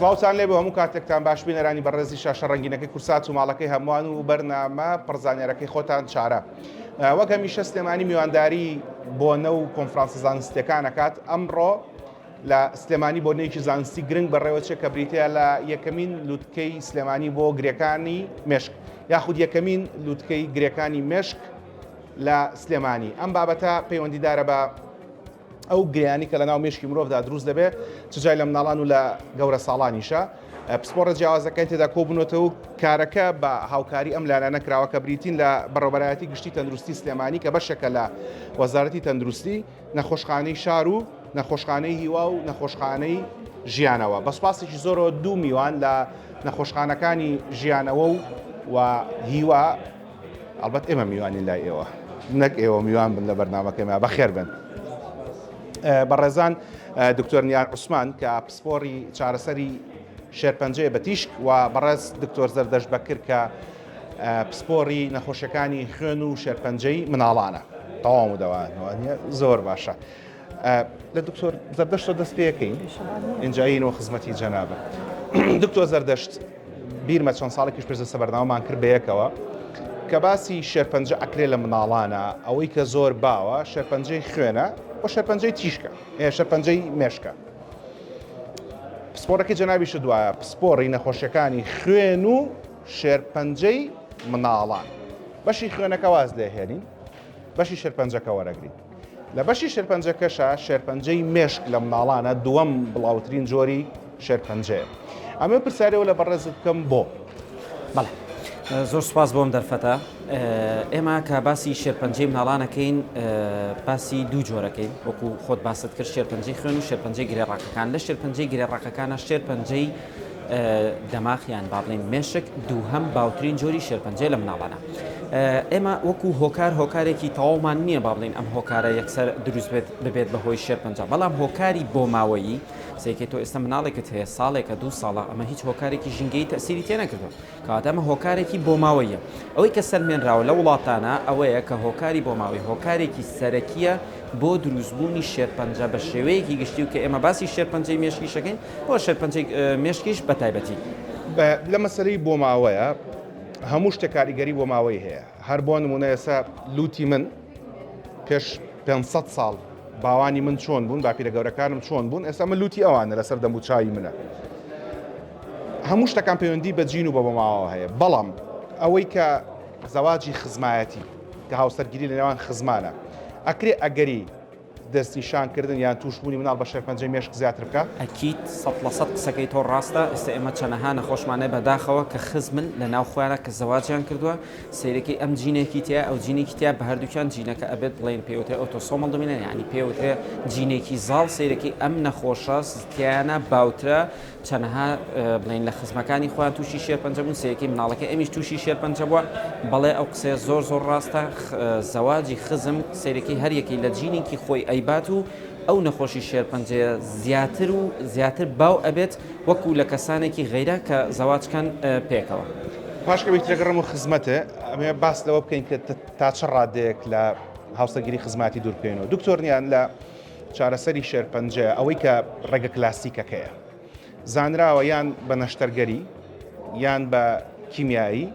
سڵاوتان لێ بۆ هەموو کاتێکتان باش بینەرانی بەڕێزی شاشە ڕەنگینەکەی کورسات و ماڵەکەی هەمووان و بەرنامە پڕزانێرەکەی خۆتان چارە. وەک هەمیشە سلێمانی میوانداری بۆ نەو کۆنفرانسە زانستیەکان ئەکات. ئەمڕۆ لە سلێمانی بۆ نەیەکی زانستی گرنگ بەڕێوەچێک کە بریتەیە لە یەکەمین لووتکەی سلێمانی بۆ گرێکانی مێشک یاخود یەکەمین لووتکەی گرێکانی مێشک لە سلێمانی. ئەم بابەتە پەیوەندیدارە بە ئەو گریانی کە لە ناو مێشکی مرۆڤدا دروست دەبێت چجای لە مناڵان و لە گەورە ساڵانیشە. پسپۆرە جیاوازەکەی تێدا کۆبوونەوە و کارەکە بە هاوکاری ئەم لایەنە کراوە کە بریتین لە بەڕێوەبەرایەتی گشتی تەندروستی سلێمانی کە بەشێکە لە وەزارەتی تەندروستی، نەخۆشخانەی شار و نەخۆشخانەی هیوا و نەخۆشخانەی ژیانەوە. بە سوپاسێکی زۆرەوە دوو میوان لە نەخۆشخانەکانی ژیانەوە و هیوا، ئەڵبەت ئێمە میوانی لای ئێوە نەک ئێوە میوان بن لە بەرنامەکەیمە بەخێر بن. بەڕێزان دکتۆر نیار عوسمان کە پسپۆری چارەسەری شێرپەنجەیە بە تیشک و بەڕێز دکتۆر زەردەشت بەکر کە پسپۆری نەخۆشیەکانی خوێن و شێرپەنجەی مناڵانە. تەواو و دەوانەوە زۆر باشە. لە دکتۆر زەردەشت دەست پێەکەین ئینجاینەوە خزمەتی جەنابە. دکتۆر زەردەشت بیرمە چەند ساڵێکیش پێش لەسەر بەرنامەمان کرد بەیەکەوە کە باسی شێرپەنجە ئەکرێ لە مناڵانە ئەوەی کە زۆر باوە شێرپەنجەی خوێنە بۆ شێرپەنجەی تیشکە شێرپەنجەی مێشکە. پسپۆرەکەی جەنابیش دوایە پسپۆڕی نەخۆشیەکانی خوێن و شێرپەنجەی مناڵان. بەشی خوێنەکە واز لێهێنین، بەشی شێرپەنجەکە وەرەگرین. لە بەشی شێرپەنجەکەشە شێرپەنجەی مێشک لە مناڵانە دووەم بڵاوترین جۆری شێرپەنجەیە. ئەمە پرسیارەوە لە بەڕێزت بکەم بۆ. بەڵێ زۆر سوپاس بۆم دەرفەتە. ئێمە کە باسی شێرپەنجەی مناڵانەکەین باسی دوو جۆرەکەین وەکو خۆت باست کرد شێرپەنجەی خوێن و شێرپەنجەی گرێڕاکەکان. لە شێرپەنجەی گرێڕاکەکانە شێرپەنجەی دەماخیان با بڵێن مێشک دووهەم باوترین جۆری شێرپەنجەی لە مناڵانە. ئێمە وەکو هۆکارێکی تەواومان نییە با بڵین ئەم هۆکارە یەکسەر دروست ببێت بەهۆی شێرپەنجە، بەڵام هۆکاری بۆ ماوەیی سێکێت تۆ ئێستا مناڵێکت هەیە ساڵێکە دوو ساڵە ئەمە هیچ هۆکارێکی ژینگەی تەسیری تێ نەکردو کەواتە ئەمە هۆکارێکی بۆ ماوەیە. ئەوەی کە سەرمێنراوە لە وڵاتانە ئەوەیە کە هۆکاری بۆ ماوەی هۆکارێکی سەرەکیە بۆ دروستبوونی شێرپەنجە بە شێوەیەکی گشتی و کە ئێمە باسی شێرپەنجەی مێشکیشەکەین بۆ شێرپەنجەی مێشکیش بە تایبەتی. لە مەسەلەی بۆ ماوەیە هەموو شتێک کاریگەری بۆ ماوەی هەیە. هەر بۆ نمونە ئێستا لوتی من پێش 500 ساڵ باوانی من چۆن بوون، باپیرە گەورەکانم چۆن بوون، ئێستا من لوتی ئەوانە لەسەر دەموچایی منە. هەموو شتەکان پەیوەندی بە جین و بە ماوە هەیە، بەڵام ئەوەی کە زەواجی خزمایەتی کە هاوسەرگیری لە نێوان خزمانە ئەکرێ ئەگەری دەستنیشانکردن یان تووشبوونی مناڵ بە شێرپەنجەی مێشک زیاتر بکە. ئەکید 100% قسەکەی تۆ ڕاستە. ئێستا ئێمە چەنەها نەخۆشمانە بەداخەوە کە خزمن لە ناو خوارە کە زەواجیان کردووە سیرەکەی ئەم جینێکی تیا ئەو جینێکی تیا بە هەردووکیان جینەکە ئەبێت بڵێن پێوتێ ئۆتۆسۆمەڵ دەمێنێ، یعنی پێوتێ جینێکی زاڵ سیرەکەی ئەم نەخۆشە ستیانە باوترە چەنەها بڵێن لە خزمەکانی خۆیان تووشی شێرپەنجە بوون سیرەکەی مناڵەکە ئەمیش تووشی شێرپەنجە بووە. بەڵێ ئەو قسەیە زۆر ڕاستە. زەواجی خزم سیرەکەی هەریەکەی لە جینێکی خۆی ئەیبات و ئەو نەخۆشی شێرپەنجەیە زیاتر باو ئەبێت وەکو لە کەسانێکی غەیرە کە زەواجکان پێکەوە. پاشکە بیترەگەڕم و خزمەتە ئەمێ باس لەوە بکەین کە تا چ ڕادەیەک لە هاوسەرگیری خزماتی دوور بکەینەوە. دکتۆرنیان لە چارەسەری شێرپەنجە ئەوەی کە ڕێگە کلاسیکەکەیە زانراوە یان بە نەشتەرگەری یان بە کیمیایی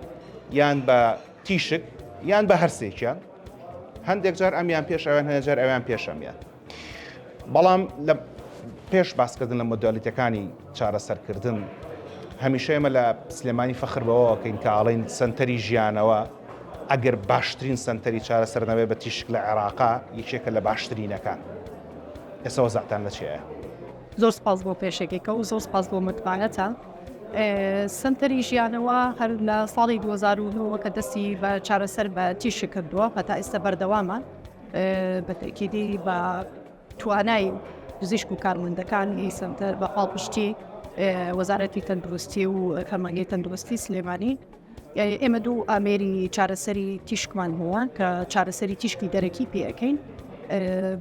یان بە تیشک یان بە هەرسێکیان. هەندێک جار ئەمیان پێش ئەویان هەندێک جار ئەویان پێشەمیان. بەڵام لە پێش باسکردن لە مۆدالیتەکانی چارەسەرکردن هەمیشە ئێمە لە سلێمانی فەخر بەوەکەین کە ئاڵین سەنتەری ژیانەوە ئەگەر باشترین سەنتەری چارەسەر نەبێ بە تیشک لە عێراقا یەکێکە لە باشترینەکان. ئێستا وەزعتان لە چییە؟ زۆر سپاس بۆ پێشێکێکە و زۆر سپاس بۆ متمانەتە. سنتەری ژیانەوە هەر لە ساڵی 2009 کە دەستی بە چارەسەر بە تیشک کردووە هەتا ئێستا بەردەوامە بە تەکیدی بە توانای پزیشک و کارمەندەکانی سنتەر بە پاڵپشتی وەزارەتی تەندروستی و کارمەندی تەندروستی سلێمانی. ئێمە دوو ئامێری چارەسەری تیشکمان هەیە کە چارەسەری تیشکی دەرەکی پێەکەین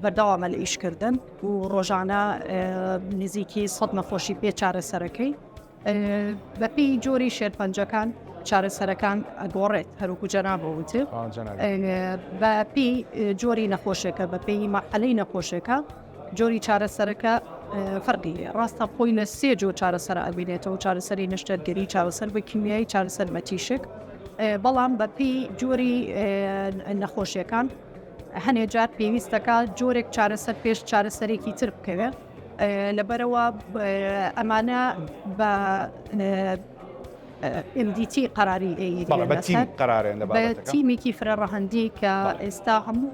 بەردەوامە لە ئیشکردن و ڕۆژانە نزیکی 100 نەخۆشی پێ چارەسەرەکەی بەپی جۆری شێرپەنجەکان چارەسەرەکان ئەگۆڕێت هەروکو جەنابە وتر بەپی جۆری نەخۆشەکە بەپی مەحەلەی نەخۆشەکە جۆری چارەسەرەکە فەرقی ڕاستە خۆی لە سێ جۆ چارەسەر ئەبینێتەوە چارەسەری نەشتەرگەری چاوەسەر بە کیمیایی چارەسەر مەتیشک بەڵام بەپی جۆری نەخۆشیەکان هەنێ جار پێویستەکە جۆرێک چارەسەر پێش چارەسەرێکی تر بکەوێت لەبەرەوە ئەمانە بە MDT قراری بە تیمێکی فرەڕەهەندی کە ئێستا هەموو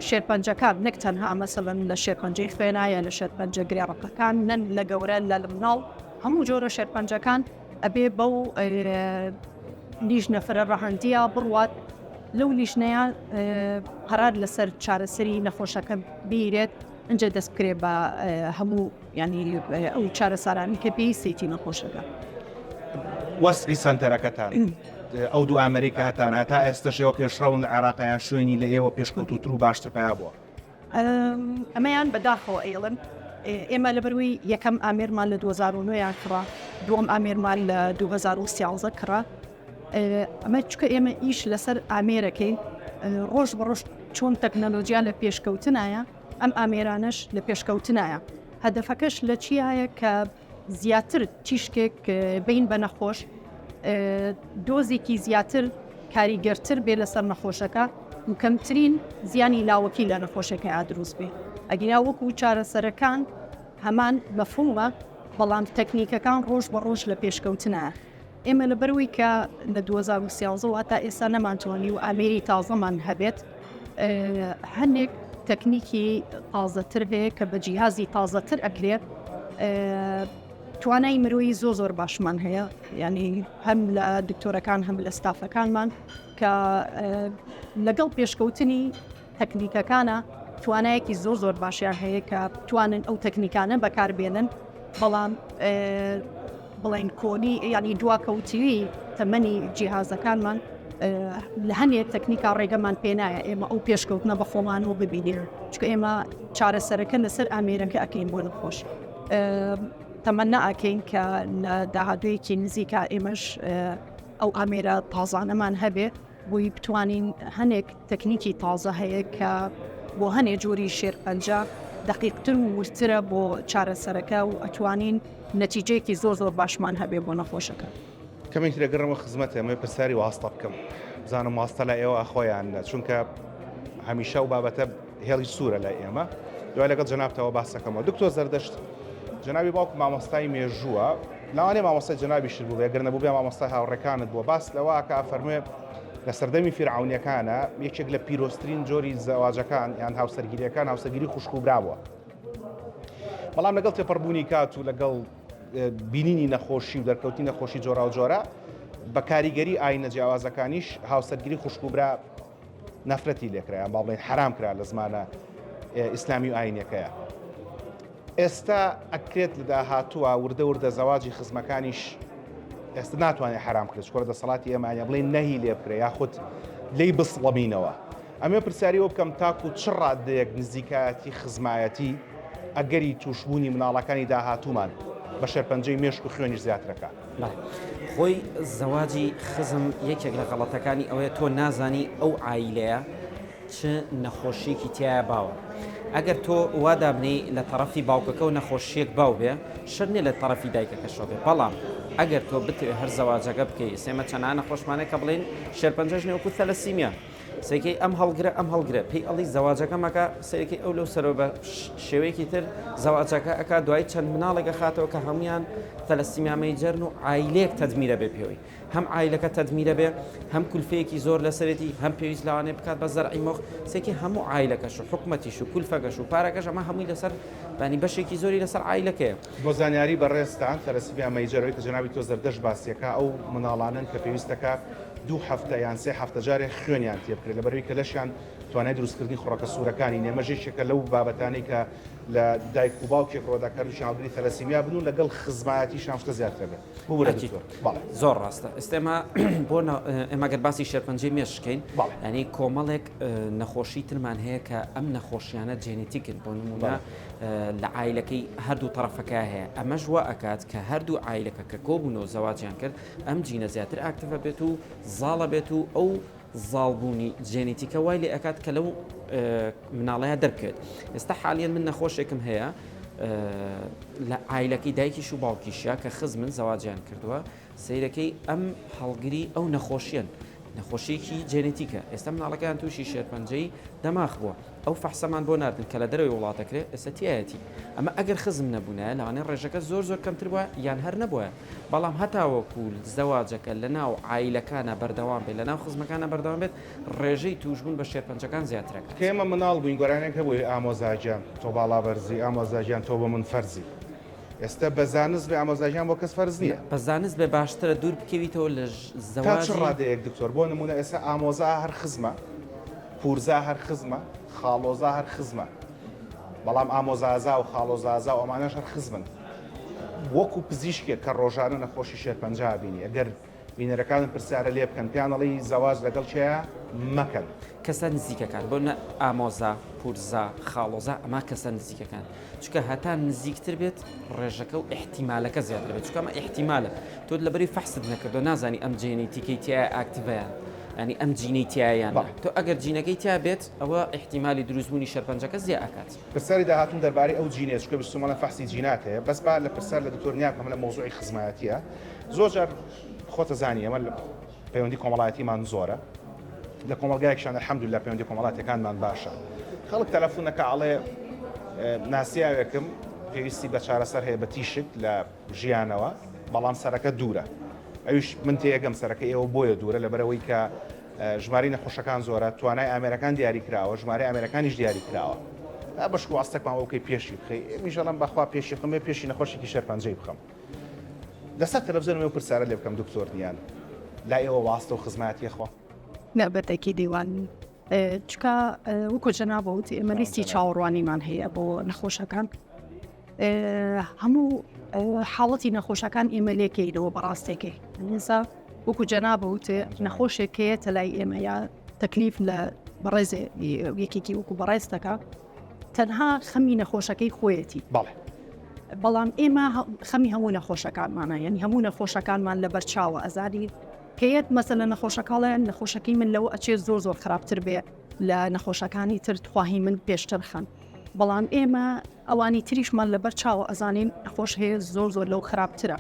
شێرپەنجەکان نەک تەنها مەسەڵەن لە شێرپەنجەی خوێنایە لە شێرپەنجە گرێڕەکەکان نەن لە گەورە لە مناڵ هەموو جۆرە شێرپەنجەکان ئەبێ بەو لیژنە فرەڕەهەندیە بڕوات لەو لیژنەیە قەرار لەسەر چارەسەری نەخۆشەکە بیرێت ئەنجە دەست بکرێ بە هەموو ینی ئەو چارەسەرانی کە پێویستێتی نەخۆشەکە. وەسری سنتەرەکەتان ئەو دوو ئەمریکاتان هەتا ئێستاشەوە پێشڕەون لە عێراقیان شوێنی لە ئێوە پێشکەوتوتر و باشتر پیا بووە ئەمەیان بەداخەوە ئێڵن ئێمە لەبەروی یەکەم ئامێرمان لە 2009 کڕا دووەم ئامێرمان لە 2013 کڕا ئەمە چکە ئێمە ئیش لەسەر ئامێرەکەین ڕۆژ بەڕۆژ چۆن تەکنەلۆجیا لە پێشکەوتنایە ئەم ئامێرانش لە پێشکەوتنایە هەدەفەکەش لە چیایە کە زیاتر تیشکێک بین بە نەخۆش دۆزێکی زیاتر کاریگەرتر بێ لەسەر نەخۆشەکە و کەمترین زیانی لاوەکی لە نەخۆشەکە ئادروست بێ ئەگیرا وەکو چارەسەرەکان هەمان مەفهومە بەڵام تەکنیکەکان ڕۆژ بە ڕۆژ لە پێشکەوتنە ئێمە لە بەروی کە لە 2013 تا ئێستا نەمانتوانی و ئامێری تازەمان هەبێت هەندێک تەکنیکی تازەتر هەیە کە بە جیهازی تازەتر ئەکرێت توانای مرۆیی زۆر باشمان هەیە ینی هەم لە دکتۆرەکان هەم لە ستافەکانمان کە لەگەڵ پێشکەوتنی تەکنیکەکانە توانایەکی زۆر باشیان هەیە کە توانن ئەو تەکنیکانە بەکاربێنن بەڵام بڵێن کۆنی ینی دواکەوتوی تەمەنی جیهازەکانمان لە هەنێک تەکنیکا ڕێگەمان پێنایە ئێمە ئەو پێشکەوتنە بە خۆمانەوە ببینین چکە ئێمە چارەسەرەکە لەسەر ئامێرەکە ئەکەین بۆ نەخۆش تەمەنا ئەکەین کە لە داهاتوویەکی نزیکە ئێمەش ئەو ئامێرە تازانەمان هەبێ بۆی بتوانین هەنێک تەکنیکی تازە هەیە کە بۆ هەنێ جۆری شێرپەنجە دقیقتر و ورترە بۆ چارەسەرەکە و ئەتوانین نەتیجەیەکی زۆر باشمان هەبێ بۆ نەخۆشەکە. کەمێک لەگەڕەوە خزمەتە ئەمە پرسیاری واستە بکەم بزانم واستە لە ئێوە خۆیان چونکە هەمیشە و بابەتە هێڵی سوورە لە ئێمە دوای لەگەڵ جەنابتەوە باسەکەمەوە دکتۆر زەردەشت جەنابی باوکو مامۆستای مێژووە لەوانێ مامۆستای جەنابی شر بوو گەر نەبوو بێ مامۆستای هاوڕێکانت بووە باس لەوە کە فەرموێ لە سەردەمی فیرعونیەکانە یەکێک لە پیرۆسترین جۆری زەواجەکان یان هاوسەرگیریەکان هاوسەرگیری خوشک و برابووە بەڵام لەگەڵ تێپەڕبوونی کات و لەگەڵ بینینی نەخۆشی و دەرکەوتی نەخۆشی جۆرا و جۆرە بە کاریگەری ئاینە جیاوازەکانیش هاوسەرگیری خوشک و برا نەفرەتی لێکرایان با بڵێن حرام کرا لە زمانە ئیسلامی و ئاینەکەیە ئێستا ئەکرێت لە داهاتووە وردە زەواجی خزمەکانیش ئێستا ناتوانێت حرام کرێت چکۆرە دەسەڵاتی ئێمانە بڵێن نەهی لێ بکرێ یاخود لی بسڵەمینەوە ئەمێ پرسیاریەوە بکەم تاکو چ ڕادەیەک نزیکایەتی خزمایەتی ئەگەری تووشبوونی مناڵەکانی داهاتوومان بە شێرپەنجەی مێشک و خوێنیش زیاترەکە خۆی زەواجی خزم یەکێک لە غەڵەتەکانی ئەوەیە تۆ نازانی ئەو عایلەیە چ نەخۆشیێکی تایە باوە ئەگەر تۆ وادابنی لە تەرەفی باوکەکە و نەخۆشیەک باو بێ شەر نیە لە تەرەفی دایکەکەشەوە بێ بەڵام ئەگەر تۆ بتوێ هەر زەواجەکە بکەی سێمە چەندانە نەخۆشمانەیە کە بڵێن شێرپەنجەش نێوەکو تەلەسیمیا سێکەی ئەم هەڵگرە پێی ئەڵی زەواجەکە مەکە سەرەکی ئەو لەو سەرەوە بە شێوەیەکی تر زەواجەکە ئەکا دوای چەند مناڵێکە خاتەوە کە هەمویان تەلەسیمیا مەیجەرن و عایلەیەک تەدمیرە بێ پێوەی هەم عایلەکە تەدمیرە بێ هەم کولفەیەکی زۆر لەسەرێتی هەم پێویست لەوانێ بکات بە زەرعی مۆخ سێکی هەموو عایلەکەش و حکومەتیش و کولفەکەش و پارەکەش ئەمە هەمووی لەسەر بانی بەشێکی زۆری لەسەر عایلەکەیە بۆ زانیاری بەڕێستان تەلەسیمیا مەیجەرەوەی کە جەنابی تۆ زەردەشت باسیەکە ئەو مناڵانن کە پێویستەکە 2 هەفتە یان 3 هەفتە جارێک خوێنیان تێ بکرێت لەبەرەوەی کە لەشیان توانای دروستکردنی خوڕەکە سوورەکانی نێمەژێکێکە لەو بابەتانی کە لە دایک و باوکێک ڕۆداکەروشی هاوگری تەلەسیمیا بنون لەگەڵ خزمایەتی شانشتە زیاتر بێت زۆر ڕاستە ئێستێمە بۆ ئێمەگەر باسی شێرپەنجەی مێشکەین ینی کۆمەڵێک نەخۆشی ترمان هەیە کە ئەم نەخۆشیانە جێنێتیکن بۆ نمونە لە عایلەکەی هەردوو تەرەفەکە هەیە ئەمەش وا ئەکات کە هەردوو عایلەکە کە کۆبوونەوە زەواجیان کرد ئەم جینە زیاتر ئاکتیڤە بێت و زاڵە بێت و ئەو زاڵبوونی جێنێتیکە وای لێ ئەکات کە لەو مناڵەیە دەرکێت ئێستا حالیان من نەخۆشێکم هەیە لە ئایلەکەی دایکیش و باوکیشە کە خزمن زەواجیان کردووە سیرەکەی ئەم هەڵگری ئەو نەخۆشیەن نەخۆشیێکی جێنێتیکە ئێستا مناڵەکان تووشی شێرپەنجەی دەماغ بووە ئەو فەحسەمان بۆ ناردن کە لە دەرەوەی وڵاتەکرێت ئێستاتیایەتی ئەمە ئەگەر خزم نەبوونە لەوانەیە ڕێژەکە زۆر کەمتر بووە یان هەر نەبووە بەڵام هەتاوەکو زەواجەکە لە ناو عایلەکانە بەردەوام بێت لە ناو خزمەکانە بەردەوام بێت ڕێژەی توشبوون بە شێرپەنجەکان زیاترەکە کێمە مناڵ بووین گۆرانێک هەبووی ئامۆزاجیان تۆ باڵابەرزی ئامۆزاجیان تۆ بە من فەرزی ئێستا بە زانست بێ ئامۆزاجیان بۆ کەس فەرز نییە بە زانست بێ باشترە دوور بکەویتەوە لە تا چ زەواج ڕادەیەک دکتۆر بۆ نمونە ئێستا ئامۆزا هەر خزمە پورزا هەر خزمە خاڵۆزا هەر خزمە بەڵام ئامۆزازا و خاڵۆزازا و ئەمانەش هەر خزمن وەکو پزیشکێک کە ڕۆژانە نەخۆشی شێرپەنجە بینی ئەگەر بینەرەکانم پرسیارە لێ بکەن پیانەڵی زەواج لەگەڵ چێە مەکەن کەسە نزیکەکان بۆ نە ئامۆزا پورزا خاڵۆزا ئەما کەسە نزیکەکان چکە هەتا نزیکتر بێت ڕێژەکە و احتیمالەکە زیاتر بێت چکە ئەمە احتیمالە تۆ لەبەری فەحست نەکردو نازانی ئەم جێنێتیکەی تایە ئاکتیڤیان ینی ئەم جینەی تایەیان تۆ ئەگەر جینەکەی تا بێت ئەوە احتیمالی دروستبوونی شەرپەنجەکە زیاد ئاکات پرسیاری داهاتون دەربارەی ئەو جینێ چکە بستمانە فەحسی جینات هەیە بەس با لە پرسیار لە دکتۆر نیاکەم لە مۆزوعی خزمەتیە زۆر جار خۆتە زانی ئەمە پەیوەندی کۆمەڵایەتیمان زۆرە لە کۆمەلگایەکشان الحەمدولله پەیوەندی کۆمەڵاتەکانمان باشە خەڵک تەلەفۆنەکە ئەڵێ ناسیاوێکم پێویستی بە چارەسەر هەیە بە تیشک لە ژیانەوە بەڵام سەرەکە دوورە ئەوش من تێگەم سەرەکە ئێوە بۆیە دوورە لەبەرەوەی کە ژماری نەخۆشەکان زۆرە توانای ئامێرەکان دیاری کراوە ژمارە ئامێرەکانیش دیاری کراوە بەشک واستێکمان وەکەی پێشی بخەی میژەڵم بەخوا پێشی خمێ پێشی نەخۆشێکی شێرپەنجەی بخەم لەسەر تەلەڤیزیۆن پرسیارە لێ بکەم دکتۆر نیان لا ئێوە واستە و خزمەتی خۆ نەبەتێکی دیوان چکە وەکو جەنابەوتی ئێمە لیستی چاوەڕوانیمان هەیە بۆ نەخۆشەکان هەموو حاڵەتی نەخۆشەکان ئێمە لێکەیتەوە بەڕاستێکی ئێستا وەکو جەنابەوتێ نەخۆشێکەیە تەلای ئێمە یا تەکلیف لە بەڕێزێ یەکێکی وەکو بەڕێستەکە تەنها خەمی نەخۆشەکەی خۆیەتی بەڵام ئێمە خەمی هەموو نەخۆشەکانمانە یعنی هەموو نەخۆشەکانمان لە بەرچاوە ئەزادی کەیت مەسەلە نەخۆشەکەڵیان نەخۆشەکەی من لەوە ئەچێت زۆر خراپتر بێ لە نەخۆشەکانی تر تخواهی من پێشتر خەن بەڵام ئێمە ئەوانی تریشمان لەبەر چاوە ئەزانین نەخۆش هەیە زۆر لەو خراپترە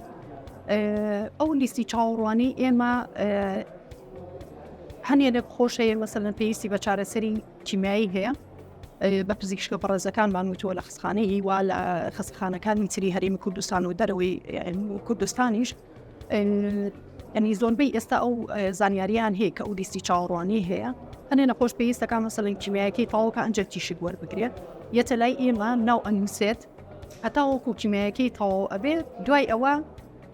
ئەو لیستی چاوەڕوانی ئێمە هەنێک خۆشەیە مەسەلەن پێویستی بە چارەسەری کیمیایی هەیە بە پزیشکە بەڕێزەکانمان وتووە لە خستخانەی وا لە خستخانەکانی تری هەرێمی کوردستان و دەرەوەی کوردستانیش ینی زۆنبەی ئێستا ئەو زانیاریان هەیە کە ئەو لیستی چاوەڕوانی هەیە هەنێ نەخۆش پێویستەکان مەسەلەن کیمیایەکەی تاوەکە ئەنجەر تیشک وەربگرێت یەتە لای ئێمە ناو ئەنووسێت هەتا وەکو کیمیایەکەی تەواو ئەبێت دوای ئەوە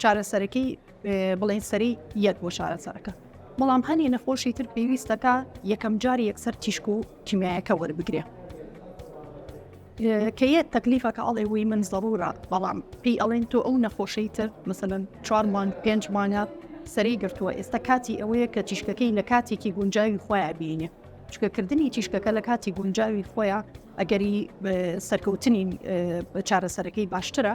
چارەسەرەکەی بڵێن سەری یەک بۆ چارەسەرەکە بەڵام هەنێ نەخۆشی تر پێویستەکە یەکەم جاری یەکسەر تیشک و کیمیایەکە وەربگرێت کەیە تەکلیفەکە ئەڵێ وی من زەڕورە بەڵام پێی ئەڵێن تۆ ئەو نەخۆشەی تر مەسەلەن 4 مان 5 مانە سەری گرتووە ئێستا کاتی ئەوەیە کە تیشکەکەی لە کاتێکی گونجاوی خۆیان بینێ چکەکردنی تیشکەکە لە کاتی گونجاوی خۆیان ئەگەری سەرکەوتنی چارەسەرەکەی باشترە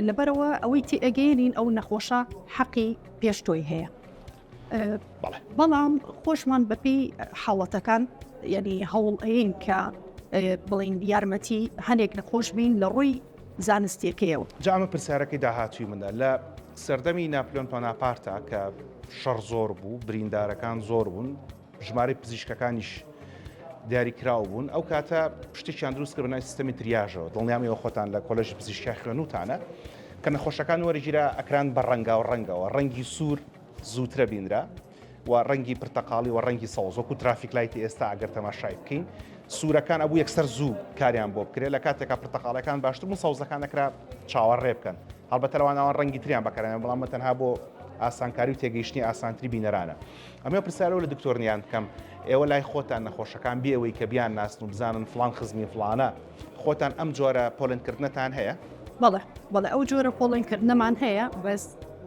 لەبەرەوە ئەوەی تی ئەگەێنین ئەو نەخۆشە حەقی پێشتۆی هەیە بەڵام خۆشمان بەپی حاڵەتەکان یعنی هەوڵ ئەین کە بڵین یارمەتی هەنێک نەخۆش بین لە ڕووی زانستیەکەیەوە جامە پرسیارەکەی داهاتووی منە لە سەردەمی ناپلیۆن بۆناپارتە کە شەڕ زۆر بوو بریندارەکان زۆر بوون ژمارەی پزیشکەکانیش دیاریکراو بوون ئەو کاتە شتێکیان دروست کرد بەناوی سیستەمی تریاژەوە دڵنیامیەوە خۆتان لە کۆلێژی پزیشکی خوێنوتانە کە نەخۆشەکان وەرەگیرا ئەکران بە ڕەنگەوە ڕەنگی سوور زووترە بینرا و ڕەنگی پرتەقاڵی و ڕەنگی سەوز وەکو ترافیک لایتی ئێستا ئەگەر تەماشای بکەین سوورەکان ئەبوو یەکسەر زوو کاریان بۆ بکرێت لە کاتێکا پرتەقاڵەکان باشتر و سەوزەکان نەکرا چاوەڕێ بکەن هەڵبەتە لەوانەوە ڕەنگی تریان بەکارێنێن بەڵام تەنها بۆ ئاسانکاری و تێگەیشتنی ئاسانتری بینەرانە ئەمە پرسیارەوە لە دکتۆرنیان بکەم ئێوە لای خۆتان نەخۆشەکان بێەوەی کە بیان ناسن و بزانن فلان خزمی فلانە خۆتان ئەم جۆرە پۆلنکردنتان هەیە؟ بەڵێ ئەو جۆرە پۆڵنکردنەمان هەیە بەس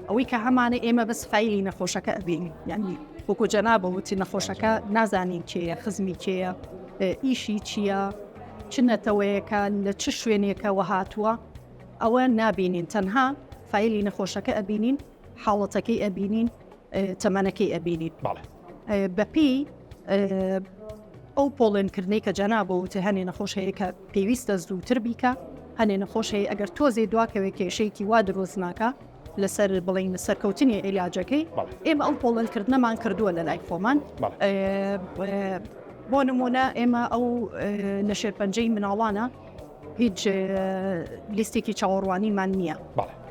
ئەوەی کە هەمانە ئێمە بەس فایلی نەخۆشەکە ئەبینی یعنی وەکو جەنابەوتی نەخۆشەکە نازانین کێیە خزمی کێیە ئیشی چییە چ نەتەوەیەکە لە چ شوێنێکەوە هاتووە ئەوە نابینین تەنها فایلی نەخۆشەکە ئەبینین حاڵەتەکەی ئەبینین تەمەنەکەی ئەبینین بەپی ئەو پۆڵێنکردنەی کە جەنابەوتە هەنێ نەخۆش هەیە کە پێویستە زووتر بیکە هەنێ نەخۆش هەیە ئەگەر تۆزێ دواکەوێت کێشەیەکی وا دروست ناکە لەسەر بڵین سەرکەوتنی عیلاجەکەی ئێمە ئەو پۆڵەنکردنەمان کردووە لە لای خۆمان بۆ نمونە ئێمە ئەو لە شێرپەنجەی مناڵانە هیچ لیستێکی چاوەڕوانیمان نییە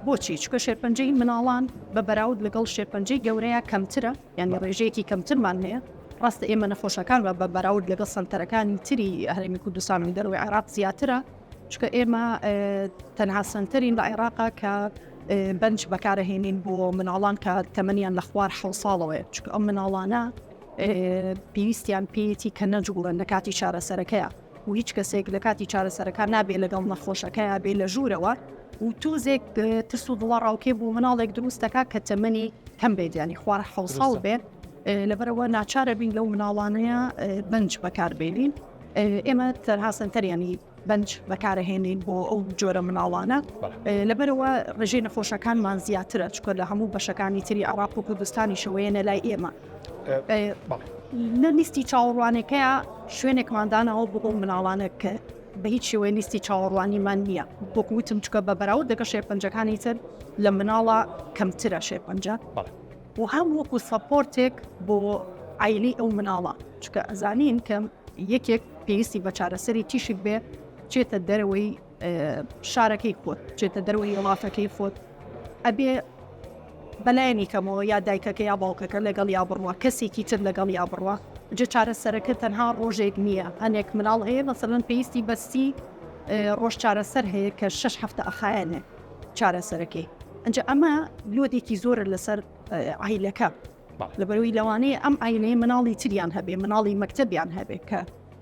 بۆچی چکە شێرپەنجەی مناڵان بە بەراورد لەگەڵ شێرپەنجەی گەورەیە کەمترە یعنی ڕێژەیەکی کەمترمان هەیە ڕاستە ئێمە نەخۆشەکان بە بەراورد لەگەڵ سنتەرەکانی تری هەرێمی کوردستان و دەروی عێراق زیاترە چکە ئێمە تەنها سنتەرین لە عێراقا کە بەنج بەکارەهێنین بۆ مناڵان کە تەمەنیان لە خوار 7 ساڵەوەیە چکە ئەم مناڵانە پێویستیان پێیەتی کە نەجوڵن لە کاتی چارەسەرەکەیە و هیچ کەسێک لە کاتی چارەسەرەکە نابێت لەگەڵ نەخۆشەکەیە بێ لە ژوورەوە و توزێک ترس و دڵە ڕاوکێ بوو مناڵێک دروستەکە کە تەمەنی کەم بێت ینی خوار 7 ساڵ بێت لەبەرەوە ناچارە بین لەو مناڵانەیە بەنج بەکاربێنین ئێمە تەنها سنتەریانی بەنج بەکارەهێنین بۆ ئەو جۆرە مناڵانە لەبەرەوە ڕێژەی نەخۆشەکانمان زیاترە چکە لە هەموو بەشەکانی تری عێراق و کوردستانی شەوەیەنە لای ئێمە لە لیستی چاوەڕوانەکەیە شوێنێکماندانەوە بۆ مناڵانە کە بە هیچ شێوەیە لیستی چاوەڕوانیمان نییە بۆکوتم چکە بە بەراورد دەکە شێرپەنجەکانی تر لە مناڵە کەمترە شێرپەنجە و هەم وەکو سەپۆرتێک بۆ عیلی ئەو مناڵە چکە ئەزانین کە یەکێک پێویستی بە چارەسەری تیشک بێ چێتە دەرەوەی شارەکەی خۆت چێتە دەرەوەی وڵاتەکەی خۆت ئەبێ بەلایەنی کەمەوە یا دایکەکە یا باوکەکە لەگەڵ یا بڕوە کەسێکی تر لەگەڵ یا بڕوە جە چارەسەرەکە تەنها ڕۆژێک نییە هەنێک مناڵ هەیە مەسەڵەن پێویستی بەستی ڕۆژ چارەسەر هەیە کە 6 هەفتە ئەخایەنێ چارەسەرەکەی ئەنجە ئەمە لۆدێکی زۆرە لەسەر عیلەکە لەبەرەوەی لەوانەیە ئەم عیلەیە مناڵی تریان هەبێ مناڵی مەکتەبیان هەبێ کە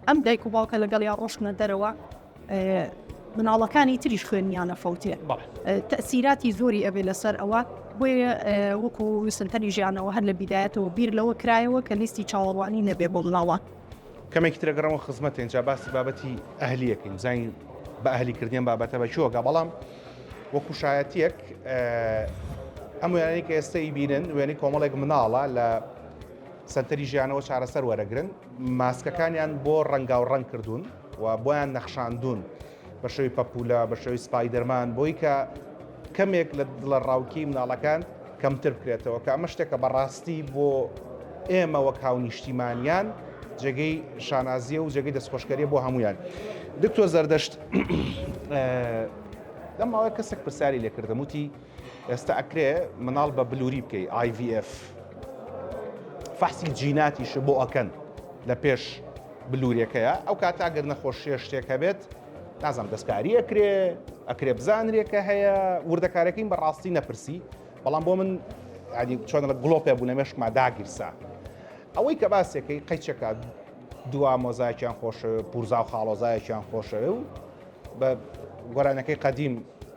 ئەم دایک و باوکە لەگەڵ یا ڕۆشنە دەرەوە مناڵەکانی تریش خوێنیانە فەوتێ تەسیراتی زۆری ئەبێ لەسەر ئەوە بۆیە وەکو سنتەری ژیانەوە هەر لە بیدایەتەوە بیر لەوە کرایەوە کە لیستی چاوەڕوانی نەبێ بۆ مناڵان کەمێکی ترەگەڕەوە خزمەت اینجا باسی بابەتی ئەهلیەکەین زانین بە ئەهلیکردنیان بابەتە بە چۆگە بەڵام وەکو شایەتیەک ئەم وێنەی کە ئێستا ئیبینن وێنەی کۆمەڵێک مناڵە لە سنتەری ژیانەوە چارەسەر وەرەگرن ماسکەکانیان بۆ ڕەنگا و ڕەنگ کردوون و بۆیان نەخشاندون بە شێوی پەپولە بە شێوی سپایدەرمان بۆی کە کەمێک لە دڵە ڕاوکی مناڵەکان کەمتر بکرێتەوە کە ئەمە شتێکە بەڕاستی بۆ ئێمە وەک هاونیشتیمانیان جێگەی شانازیە و جێگەی دەستخۆشکاریە بۆ هەمویان دکتۆر زەردەشت دەماوەی کەسێک پرسیاری لێکردم وتی ئێستا ئەکرێ مناڵ بە بلووری بکەی IVF فەحسی جیناتیش بۆ ئەکەن لە پێش بلووریەکەیە ئەو کاتە ئەگەر نەخۆشیە شتێک هەبێت نازانم دەستکاری ئەکرێ بزانرێکە هەیە وردەکارەکەین بەڕاستی نەپرسی بەڵام بۆ من چۆن لە گڵۆپێ بوو لە مێشکما داگیرسا ئەوەی کە باسێکەکەی قەیچەکە دوا مۆزایەکیان خۆشە پورزا و خاڵۆزایەکیان خۆشەوە و بە گۆرانەکەی قەدیم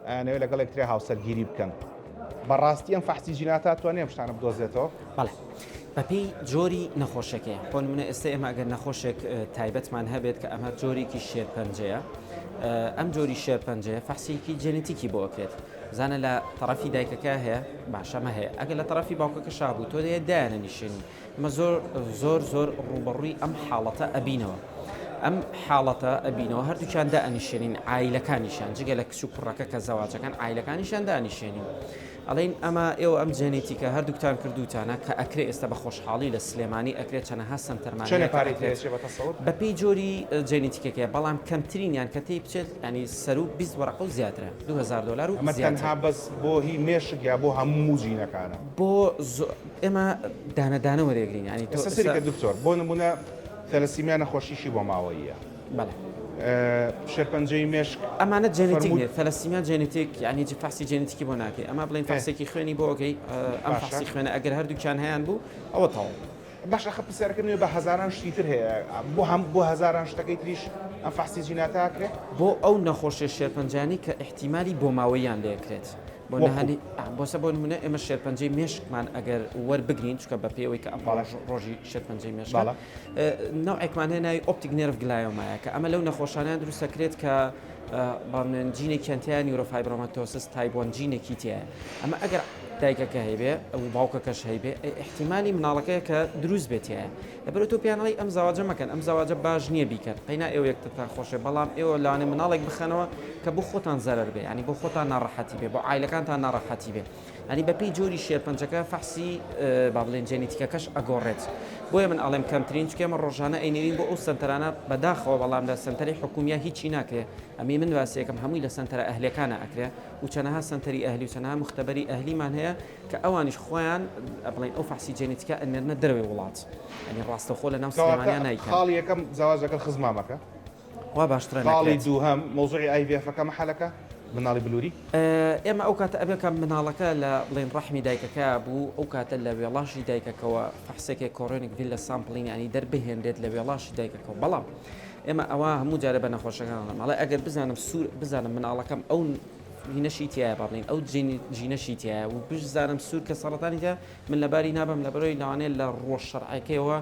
ئەوێ لەگەڵ یەکترێ هاوسەرگیری بکەن بەڕاستی ئەم فەحسی جیناتە توانێ شتانە بدۆزێتەوە بەڵێ بەپێی جۆری نەخۆشەکەی بۆ نمونە ئێستا ئێمە ئەگەر نەخۆشێک تایبەتمان هەبێت کە ئەمە جۆرێکی شێرپەنجەیە ئەم جۆری شێرپەنجەیە فەحسێکی جێنێتیکی بۆ ئەکرێت زانە لە تەرەفی دایکەکە هەیە باشەمە هەیە ئەگەر لە تەرەفی باوکەکە شابوو تۆ دەیە دایانە نیشێنی ئمە زۆر ڕوبەڕووی ئەم حاڵەتە ئەبینەوە ئەم حاڵەتە ئەبینەوە هەردووچیان دائنیشێنین عیلەکانیشان جگە لە کچ و کوڕەکە کە زەواجەکان عیلەکانیشان دانیشێنین ئەڵین ئەمە ئێوە ئەم جێنێتیکە هەردووکتان کردوتانە کە ئەکرێ ئێستا بە خۆشحاڵی لە سلێمانی ئەکرێت چەنەها سنتەرمانی بەپێی جۆری جێنێتیکەکەیە بەڵام کەمترینیان کە تێی بچێت ینی سەر و 20 وەرەقە و زیاترە $2000 و تەنها بەس بۆ هی مێشک یا بۆ هەموو جینەکانە بۆ ئێمە دانەدانە وەرێگرین ینی سەسەریکە دکتۆر بۆ نمونە تەلەسیمیا نەخۆشیشی بۆ ماوەیە بەڵێ شێرپەنجەی مێشک ئەمانە جێنێتیک نیە تەلەسیمیا جێنێتیک ینی فەحسی جێنێتیکی بۆ ناکەی ئەمە بڵین فەحسێکی خوێنی بۆ ئۆکەی ئەم فەحسی خوێنە ئەگەر هەردووکیان هەیەیان بوو ئەوە تەواو باشە خە پرسیارەکەی بە هەزاران شتی تر هەیە بۆ هەزاران شتەکەی تریش ئەم فەحسی جیناتە ئەکرێت بۆ ئەو نەخۆشیە شێرپەنجانی کە احتیمالی بۆ ماوەیان لێکرێت بۆ نەهانی بۆسە بۆ نمونە ئێمە شێرپەنجەی مێشکمان ئەگەر وەربگرین چکە بە پێوەی کە ئەم ڕۆژی شێرپەنجەی مێشک نەوعێکمان هەیە ناوی ئۆپتیک نێرڤ گلایۆمایە کە ئەمە لەو نەخۆشانیان دروستەکرێت کە باڵێن جینێکیان تیا نیورۆفایبرۆماتۆسس تایپ 1 جینێکی تایە ئەمە ئەگەر دایکەکە هەیبێ ئەو باوکەکەش هەیبێ احتیممالی مناڵەکەی کە دروست بێتیە لەبەر تۆ پیانەڵی ئەم زاواجە مەکەن ئەم زاواجە باش نییە بیکەن قینا ئێوە یەکترتان خۆشێ بەڵام ئێوە لاانێ مناڵێک بخەنەوە کە بۆ خۆتان زەرەر بێ ینی بۆ خۆتان ناڕەحەتی بێ بۆ عیلەکانتان ناڕەحەتی بێ ینی بەپی جۆری شێرپەنجەکە فەحسی با بڵێن جێنیتیکەکەش ئەگۆڕێت بۆیە من ئەڵێم کەمترین چکێمە ڕۆژانە ئەینێرین بۆ ئەو سنتەرانە بەداخەوە بەڵام لە سنتەری حکومیە هیچی ناکرێ ئەمی من واسەیەکەم هەمووی لە سنتەرە ئەهلەکانە ئەکرێ و چەنەها سنتەری ئەهلی و چەنەها مختبەری ئەهلیمان هەیە کە ئەوانیش خۆیان بڵێن ئەو فەحسی جێنیتیکە ئەنێرنە دەروێ وڵات ئەنی ڕاستەخۆ لە ناو سلێمانیان نایکەن خاڵی یەکەم زاواجەکە خزمامەکە وا باشترە خاڵی دووهەم مۆزوعی IVF-ەکە مەحەلەکە مناڵی بلووری ئێمە ئەو کاتە ئەبێکم مناڵەکە لە بڵێن ڕەحمی دایکەکە بوو ئەو کاتە لە وێڵاشی دایکەکەەوە فەحسێکی کۆڕۆنێک ویل لە سامپڵین ینی دەربهێنرێت لە وێڵاشی دایکەکەەوە بەڵام ئێمە ئەوە هەموو جارە بە نەخۆشەکان ماڵی ئەگەر بزانم سوور بزانم مناڵەکەم ئەو نەشی تایە بڵین ئەو جینەشی تایە و بزانم سوور کە سەڵەتانی تە من لەباری نابم لە بەرۆی لەوانێت لە ڕۆژ شەرعەکەیەوە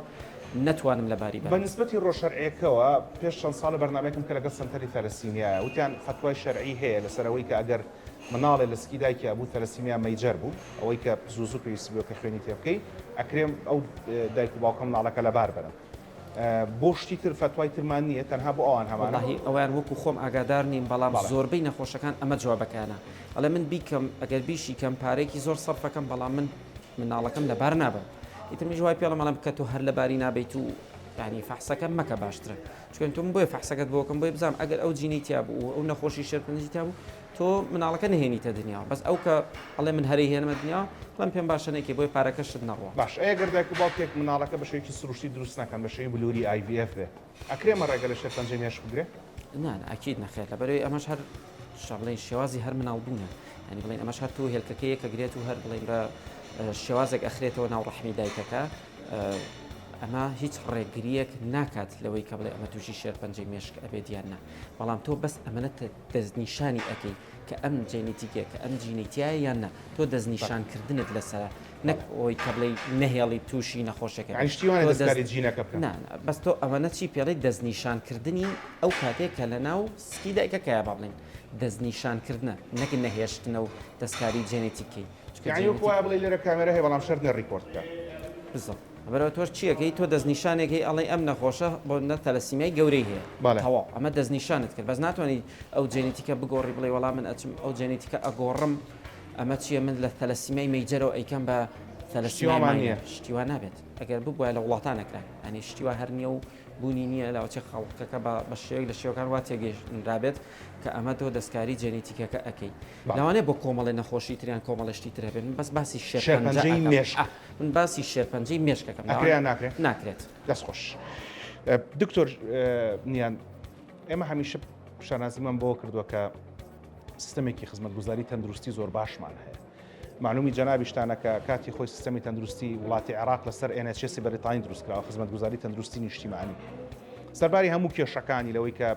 نتوانم لەباری بە نسبەتی ڕۆژشەرعەکەەوە پێش چەند ساڵە بەرنامەیەکم کە لەگەڵ سنتەری تەلەسیمیا وتیان فتوای شەرعی هەیە لەسەرەوەی کە ئەگەر مناڵێ لە سکی دایکە بوو تەلەسیمیا مەیجەر بوو ئەوەی کە زوو پێویستی بوو کە خوێنی تێ بکەی ئەکرێم ئەو دایک و باوکە مناڵەکە لەبار بەرن بۆ شتی تر فتوای ترمان نییە تەنها بۆ ئەوان هەمانە ئەویان وەکو خۆم ئاگادار نیم بەڵام زۆربەی نەخۆشەکان ئەمە جوابەکانە ئەڵێ من بیکەم ئەگەر بیشی کەم پارێکی زۆر سەرفەکەم بەڵام من مناڵەکەم لەبار نابم ئیتر جوای پێڵەمەڵم بکە تۆ هەر لەباری نابیت و ینی فەحسەکە مەکە باشترە چکن تۆم بۆیە فەحسەکەت بۆکەم بۆی بزانم ئەگەر ئەو جینی تیا بوو ئەو نەخۆشی شێرپەنجی تا بوو تۆ مناڵەکە نهێنیتە دنیا بەس ئەو کە ئەڵێ من هەرەی هێنمە دنیا بڵم پێم باشەنێکی بۆی پارەکەشت نەڕوە باش ئەگەر دایک و باوکێک مناڵەکە بە شێوەیەکی سروشتی دروست نەکەن بە شێوەی بلووری IVF بێ ئەکرێمە ڕێگە لە شێرپەنجە مێش بگرێ نان ئەکید نەخێت لەبەرەوەی ئەمەش هەر شڵێن شێوازی هەر مناڵ بوونە ینی بڵێن ئەمەش هەر تۆ هێلکەکەیە کە گرێت و هەر بڵێن بە شێوازێک ئەخرێتەوە ناو ڕەحمی دایکەکە ئەمە هیچ ڕێگریەک ناکات لەوەی کە بڵێ ئەمە تووشی شێرپەنجەی مێشک ئەبێت یاننا بەڵام تۆ بەس ئەمەنە دەستنیشانی ئەەکەی کە ئەم جێنیتیکێک کە ئەم جینیتیایە یاننا تۆ دەستنیشانکردنت لەسەر نەک ئەوی کە بڵێ نەهێڵی تووشی نەخۆشەکە بەس تۆ ئەمەنە چی پێڵی دەستنیشانکردنی ئەو کاتێک کە لە ناو سکی دایکەکەیە بڵێن دەستنیشانکردنە نەک نەهێشتنە و دەستکاری جێنێتیکی بڵێ لێرە کامێرە هەیە بەڵام شەر نەڕیپۆرتکە بزڵ بەرەوە تۆ چیەکەی تۆ دەستنیشانێکی ئەڵێ ئەم نەخۆشە بۆ تەلەسیمیای گەورەی هەیە هەوا ئەمە دەستنیشانت کرد بەس ناتوانانی ئەو جێنیتیکە بگۆڕی بڵێ وەڵام من ئەچم ئەو جێنیتیکە ئەگۆڕم ئەمە چییە من لە تەلەسیمیای مەیجەرەوە ئەیکەم بە تەلەسیوانە شتیوان نابێت ئەگەر ببووە لە وڵاتانەکرا ئەنی شتیوە هەر نییە و بوونی نییە لەوچە خەڵکەکە بە شێوەیەک لە شێوەکان وا تێگەیشترابێت کە ئەمە تۆ دەستکاری جێنیتیکەکە ئەەکەی لەوانێ بۆ کۆمەڵی نەخۆشی تریان کۆمەڵشتی تر هەبێت من بەس باسی شێرپەنجەی مێشک من باسی شێرپەنجەی مێشکەکەم ناکرێت دەستخۆش دکتۆر نیان ئێمە هەمیشە شانازیمان بۆ کردووە کە سیستەمێکی خزمەتگوزاری تەندروستی زۆر باشمان هەیە معلومی جەنابیشتانەکە کاتی خۆی سیستەمی تەندروستی وڵاتی عێراق لەسەر NHS بەریتانی دروستکراوە خزمەتگوزاری تەندروستی نیشتیمانی سەرباری هەموو کێشەکانی لەوەی کە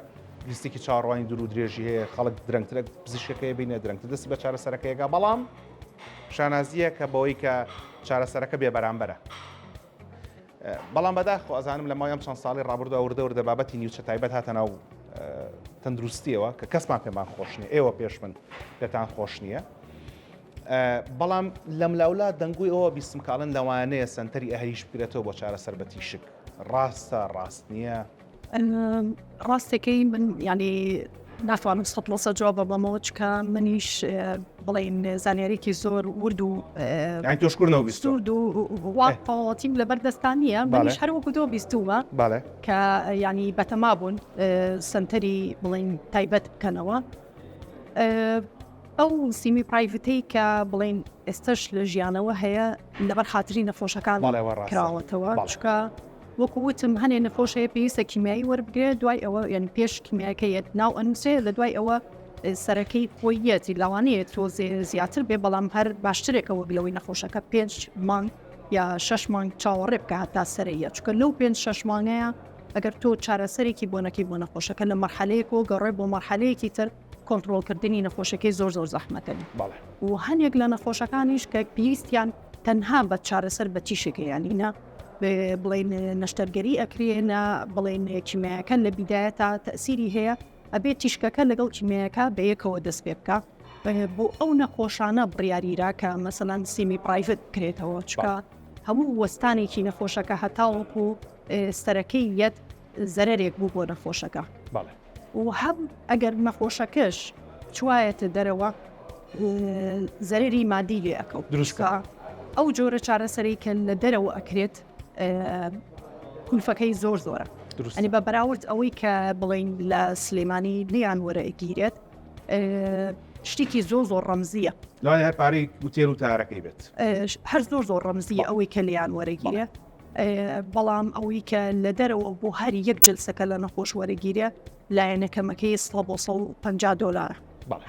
لیستێکی چاڕوانی دوور و درێژی هەیە خەڵک درەنگترە پزیشکەکەی بینە درەنگتر دەستی بە چارەسەرەکەیەکە بەڵام شانازیە کە بەوەی کە چارەسەرەکە بێبەرامبەرە بەڵام بەداخۆ ئەزانم لە ماوەی چەند ساڵی ڕابردووە وردە بابەتی نیوچە تایبەت هاتە ناو تەندروستیەوە کە کەسمان پێمان خۆش نییە ئێوە پێش من پێتان خۆش نییە بەڵام لەم لاولا دەنگوی ئەوە بیستمکاڵن لەوانەیە سنتەری ئەهلیش بگرێتەوە بۆ چارەسەر بە تیشک ڕاستە ڕاست نییە ڕاستێکی من ینی ناتوانم 100% جواب بەمەوە چکە منیش بڵێن زانیاریکی زۆر ورد و تۆشکردنەوە بیستورد و واقعەتیم لە بەردەستان نییە منیش هەروەکو دۆ بیستومە کە ینی بەتەما بوون سنتەری بڵێن تایبەت بکەنەوە ئەو سیمی پرایڤەتەی کە بڵێن ئێستش لە ژیانەوە هەیە لەبەر خاتری نەخۆشەکان کراوەتەوە چکە وەکو وتم هەنێ نەخۆشەیە پێویستە کیمیایی وەربگرێت دوای ئەوە یان پێش کیمیاکەیەت ناو ئەنووسێ لە دوای ئەوە سەرەکەی خۆیەتی لاوانەیە تۆ زیاتر بێ بەڵام هەر باشترێکەوە بلەوەی نەخۆشەکە 5 مانگ یا 6 مانگ چاوەڕێ بکە هەتا سەرەیە چکە لەو 5-6 مانگەیە ئەگەر تۆ چارەسەرێکی بۆ نەکەی بۆ نەخۆشەکە لە مەرحەلەیەکەوە گەڕێ بۆ مەرحەلەیەکی تر کۆنتڕۆڵکردنی نەخۆشەکەی زۆر زەحمەتەنی و هەنێک لە نەخۆشەکانیش کە پێویستیان تەنها بە چارەسەر بە تیشێکیانینە بڵێن نەشتەرگەری ئەکرێنە بڵێن کیمیاەکە لە بیدایە تا تەسیری هەیە ئەبێت تیشکەکە لەگەڵ کیمیاەکە بە یەکەوە دەست پێ بکە بۆ ئەو نەخۆشانە بڕیاریرا کە مەسەلەن سیمی پرایڤت بکرێتەوە چکە هەموو وەستانێکی نەخۆشەکە هەتاوەکو سەرەکەی یەت زەرێک بوو بۆ نەخۆشەکە و هەم ئەگەر نەخۆشەکەش چوایەتە دەرەوە زەرری مادی لێ ئەکەوت دروستکە ئەو جۆرە چارەسەری کە لە دەرەوە ئەکرێت کولفەکەی زۆرە ئەنی بە بەراورد ئەوەی کە بڵین لە سلێمانی لیان وەرەگیرێت شتێکی زۆر ڕەمزیە لای هەر پارەی وتێر و تارەکەی بێت هەر زۆر ڕەمزیە ئەوەی کە لیان وەرەگیرێ بەڵام ئەوەی کە لە دەرەوە بۆ هەر یەک جلسەکە لە نەخۆش وەرەگیرێ لایەنەکەمەکەی $150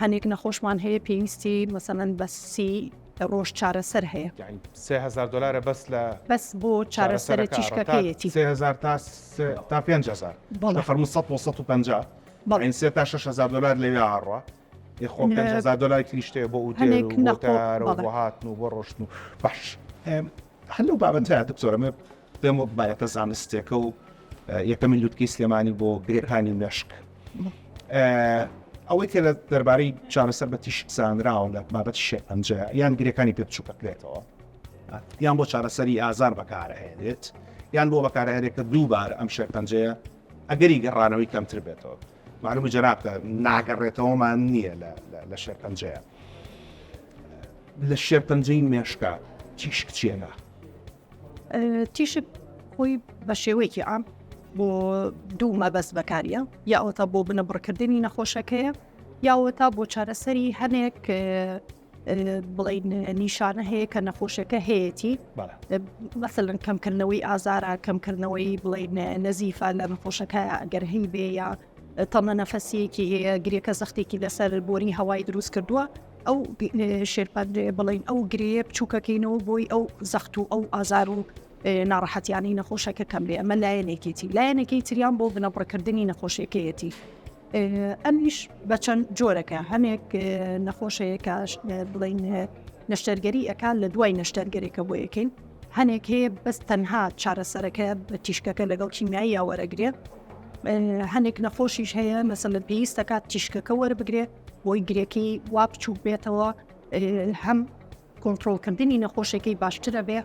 هەنێک نەخۆشمان هەیە پێویستی مەسەلەن بەسی ڕۆژ چارەسەر هەیە $3,000 بەس بۆ چارەسەرە تیشکەکەیەتی 3,000 تا 5,000 فەرموو 150 این 3 تا 6,000 لەوێ هاڕوە خۆ $5,000 کریشتەیە بۆ ئوتێر و بۆ تارە و بۆ هاتن و بۆ ڕۆشتن و باش هەر لەو بابەتە دکتۆرە پێم بایەتە زانستێکە و یەکەمین لوتکەی سلێمانی بۆ گرێکانی مێشک ئەوەی کە لە دەربارەی چارەسەر بە تیشک زانراوە لە بابەتی شێرپەنجەیە یان گرێکانی پێ بچووکە بکرێتەوە یان بۆ چارەسەری ئازار بەکارهێنێت یان بۆ بەکارهێنێت کە دووبار ئەم شێرپەنجەیە ئەگەری گەڕانەوەی کەمتر بێتەوە معلومە جەنابکە ناگەڕێتەوەمان نییە لە شێرپەنجەیە لە شێرپەنجەی مێشکە تیشک چیەنە؟ تیشک خۆی بە شێوەیەکی عام بۆ دوو مەبەست بەکاریە یاوەتە بۆ بنەبڕکردنی نەخۆشەکەیە یاوەتا بۆ چارەسەری هەنێک بڵین نیشانە هەیە کە نەخۆشەکە هەیەی مەسەلەن کەمکردنەوەی ئازارە کەمکردنەوەی بڵین نەزیفە لە نەخۆشەکە ئەگەر هەی بێ یا تەمە نەفەسیەکی گرێکە زەختێکی لەسەر بۆنی هەوای دروست کردووە ئەو شێرپەنجێ بڵین ئەو گرێ بچووکەکەینەوە بۆی ئەو زەخت و ئەو ئازار و ناڕەحەتیانی نەخۆشەکە کەم بێ ئەمە لایەنێکی تریان بۆ بنەبڕکردنی نەخۆشیەکەیەتی ئەمیش بە چەند جۆرەکە هەنێک نەخۆشەیەکە بڵین نەشتەرگەری ئەکان لە دوای نەشتەرگەرێکە بۆ یەکەین هەنێک هەیە بەس تەنها چارەسەرەکە بە تیشکەکە لەگەڵ کیمیایی وەرەگرێ هەنێک نەخۆشیش هەیە مەسەلەن پێویستەکات تیشکەکە وەربگرێ بۆی گرێکی وا بچوو بێتەوە هەم کۆنتڕۆڵکردنی نەخۆشێکی باشترە بێ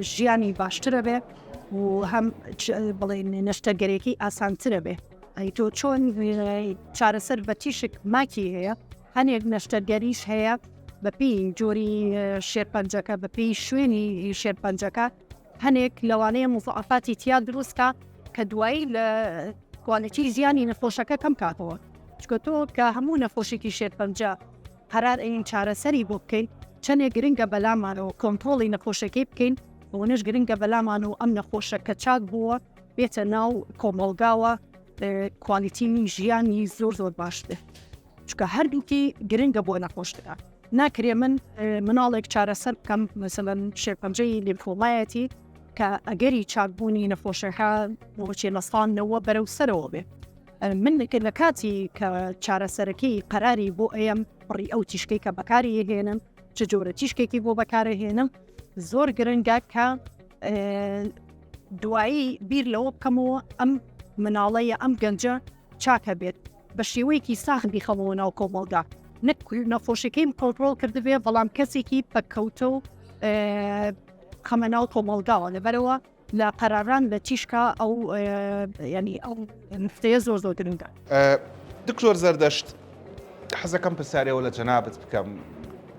ژیانی باشترە بێ و هەم بڵێن نەشتەرگەرێکی ئاسانترە بێ ئەی تۆ چۆن چارەسەر بە تیشک ماکی هەیە هەنێک نەشتەرگەریش هەیە بەپی جۆری شێرپەنجەکە بەپی شوێنی شێرپەنجەکە هەنێک لەوانەیە مزعفاتی تیا دروستکە کە دوایی لە کوالەتی ژیانی نەخۆشەکە کەم کاتەوە چکە تۆ کە هەموو نەخۆشێکی شێرپەنجە هەرار ئەین چارەسەری بۆ بکەین چەندێک گرنگە بەلامانەوە کۆنتۆڵی نەخۆشەکەی بکەین بۆنش گرنگە بەلامان و ئەم نەخۆشە کە چاک بووە بێتە ناو کۆمەڵگاوە کوالیتینی ژیانی زۆر باشتر چکە هەردووکی گرنگە بۆ نەخۆشتەکە ناکرێ مناڵێک چارەسەر بکەم مەسەلەن شێرپەنجەی لیمفۆمایەتی کە ئەگەری چاکبوونی نەخۆشەکە بۆچێ لەسانەوە بەرەو سەرەوە بێ من لە کاتی کە چارەسەرەکەی قەراری بۆ ئەم بڕی ئەو تیشکەی کە بەکاری هێنم چ جۆرە تیشکێکی بۆ بەکارهێنم زۆر گرنگە کە دوایی بیر لەوە بکەمەوە ئەم مناڵەیە ئەم گەنجە چاکە بێت بە شێوەیەکی ساخت بیخەمەوە ناو کۆمەڵگا نەخۆشەکەیم کۆنتڕۆڵ کردبێ بەڵام کەسێکی پەککەوتە و خەمە ناو کۆمەڵگاوە لەبەرەوە لە قەراران لە تیشکە ئەو ینی ئەو نفتەیە زۆر گرنگە دکتۆر زەردەشت حەزەکەم پرسیارەوە لە جەنابەت بکەم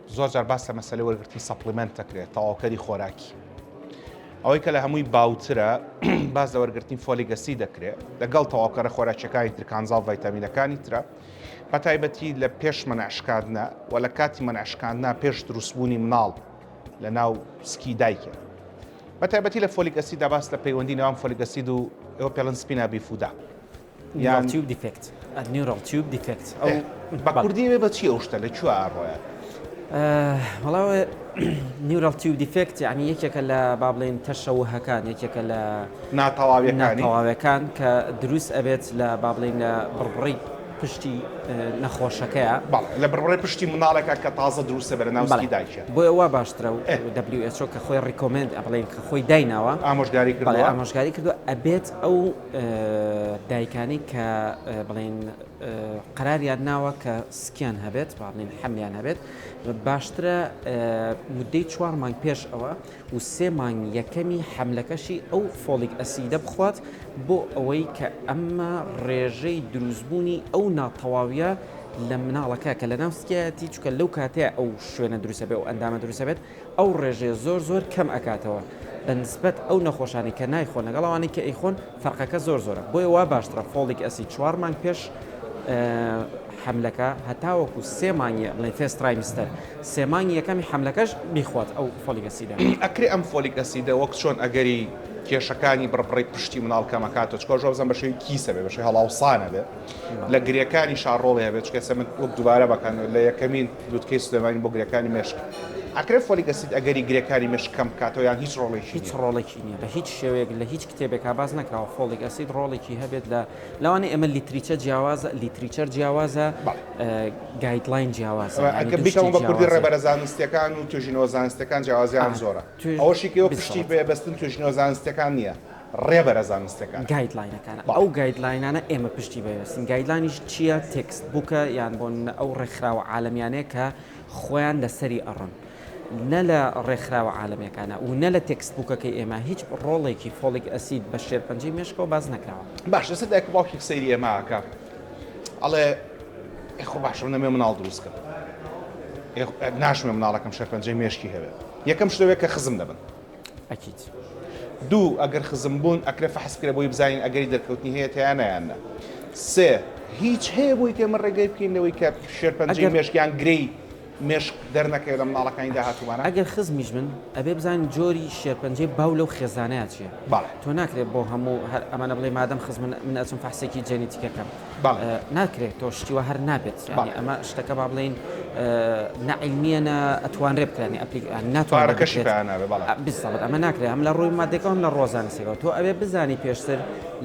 زۆر جار باس لە مەسەلەی وەرگرتی سەپڵیمنت دەکرێت تەواوکەری خۆراکی ئەوەی کە لە هەمووی باوترە باز لە وەرگرتنی فۆلیک ئەسید دەکرێت لەگەڵ تەواوکەرە خۆراکیەکانی تر کانزا و ڤایتامینەکانی ترە بە تایبەتی لە پێش مەناعشکاندنە و لە کاتی مەناعشکاندنا پێش دروستبوونی مناڵ لە ناو سکی دایکە بە تایبەتی لە فۆلیک ئەسیددا باس لە پەیوەندی نێوان فۆلیک ئەسید و ئەوە پێڵەن سپینا بیفودا یان تیوب دیفکت نیورال تیوب دیفکت ئەو بە کوردی بە چی ئەو شتە لەکوێ ئاڕۆیە وەڵاوێ نیورال تیوب دیفکت یعنی یەکێکە لە با بڵێن تەشەوهەکان یەکێکە لە ناتەواویەکان کە دروست ئەبێت لە با بڵێن لە بڕبڕی پشتی نەخۆشەکەیە لە بڕێ پشتی مناڵێکە کە تازە دروستە بەرە ناوسکی دایکە بۆ ئەوە باشترە و WHO کە خۆی ڕیکۆمند بڵێن کە خۆی دایناوە ئامۆژگاری کردووە ئەبێت ئەو دایکانی کە بڵێن قەراریان ناوە کە سکیان هەبێت بڵێن حەملیان هەبێت باشترە مدەی 4 مانگ پێش ئەوە و 3 مانگ یەکەمی حەملەکەشی ئەو فۆلیک ئەسیدە بخوات بۆ ئەوەی کە ئەمە ڕێژەی دروستبوونی ئەو ناتەواویە لە مناڵەکە کە لە ناوسکایەتی چکە لەو کاتەیە ئەو شوێنە دروستە بێ و ئەندامە دروستە بێت ئەو ڕێژەیە زۆر کەم ئەکاتەوە بەنسبەت ئەو نەخۆشانی کە نایخۆن لەگەڵەوانی کە ئەیخۆن فەرقەکە زۆرە بۆی وا باشترە فۆلیک ئەسید 4 مانگ پێش حملەکە هەتاوەکو 3 مانگی بڵێن فێست ترایمستەر 3 مانگی یەکەمی حملەکەش بیخوات ئەو فۆلیک ئەسیدە ئەکرێ ئەم فۆلیک ئەسیدە وەک چۆن ئەگەری کێشەکانی بڕبڕی پشتی مناڵ کەمەکاتەوە چکۆ ژۆبزان بەشەوەی کیسە بێ بەشەی هەڵاوسانە بێ لە گرێەکانی شارڕۆڵی هەبێت چکە سەمن وەک دووبارە بەکەن لە یەکەمین دووتکەی سلێمانی بۆ گرێەکانی مێشک ئەکرێ فۆلیک ئەسید ئەگەری گرێەکانی مێشک کەم بکاتەوە یان هیچ ڕۆڵێکی نییە بە هیچ شێوەیەک لە هیچ کتێبێکا باز نەکراوە فۆلیک ئەسید ڕۆڵێکی هەبێت لە لەوانەیە ئەمە لیتریچەر جیاوازە گایدلاین جیاوازە ئەگە بیکەم بە کوردی ڕێبەرە زانستیەکان و توێژینەوە زانستیەکان جیاوازیان زۆرە ئەوەشی کەوە پشتی پێبەستن توێژینەوە زانستیەکان نییە ڕێبەرە زانستەکان گایدلاینەکان ئەو گایدلاینانە ئێمە پشتی بەوێستین گایدلاینیش چییە تێکست بووکە یان بۆ ئەو ڕێکخراوە عالەمیانەیە کە خۆیان لەسەری ئەڕن نە لە ڕێکخراوە عالەمیەکانە و نە لە تێکست بووکەکەی ئێمە هیچ ڕۆڵێکی فۆلیک ئەسید بە شێرپەنجەی مێشکەوە باز نەکراوە باش لەسەر دایک باوکی سەیری ئێمەکە ئەڵێ خۆ باشە نەمێ مناڵ دروستکە ناشمێ مناڵەکەم شێرپەنجەی مێشکی هەبێت یەکەم شتەوەیە کە خزم دەبن ئەکید دوو ئەگەر خزم بوون ئەکرێ فەحس بکرێ بۆی بزانین ئەگەری دەرکەوتنی هەیە تیانەیانە سێ هیچ هەیە بۆی تێمە ڕێگەی بکەینەوەی کە شێرپەنجەی مێشکیان گرەی مێشک دەرنەکەوێت لە مناڵەکانی داهاتووانە ئەگەر خزمیش من ئەبێ بزانین جۆری شێرپەنجەی باو لەو خێزانەیە چییە تۆ ناکرێت بۆ هەموو ئەمانە بڵێ مادەم خزم من ئەچم فەحسێکی جێنێتیکەکەم ناکرێت تۆ شتیوە هەر نابێت ئەمە شتەکە با بڵێن نەعیلمیەنە ئەتوانرێ بکرێنی ناتوانەکەشی بستڵێت ئەمە ناکرێت ئەم لە ڕووی مادێکەوە هەم لە ڕۆزانسیەوە تۆ ئەبێ بزانی پێشتر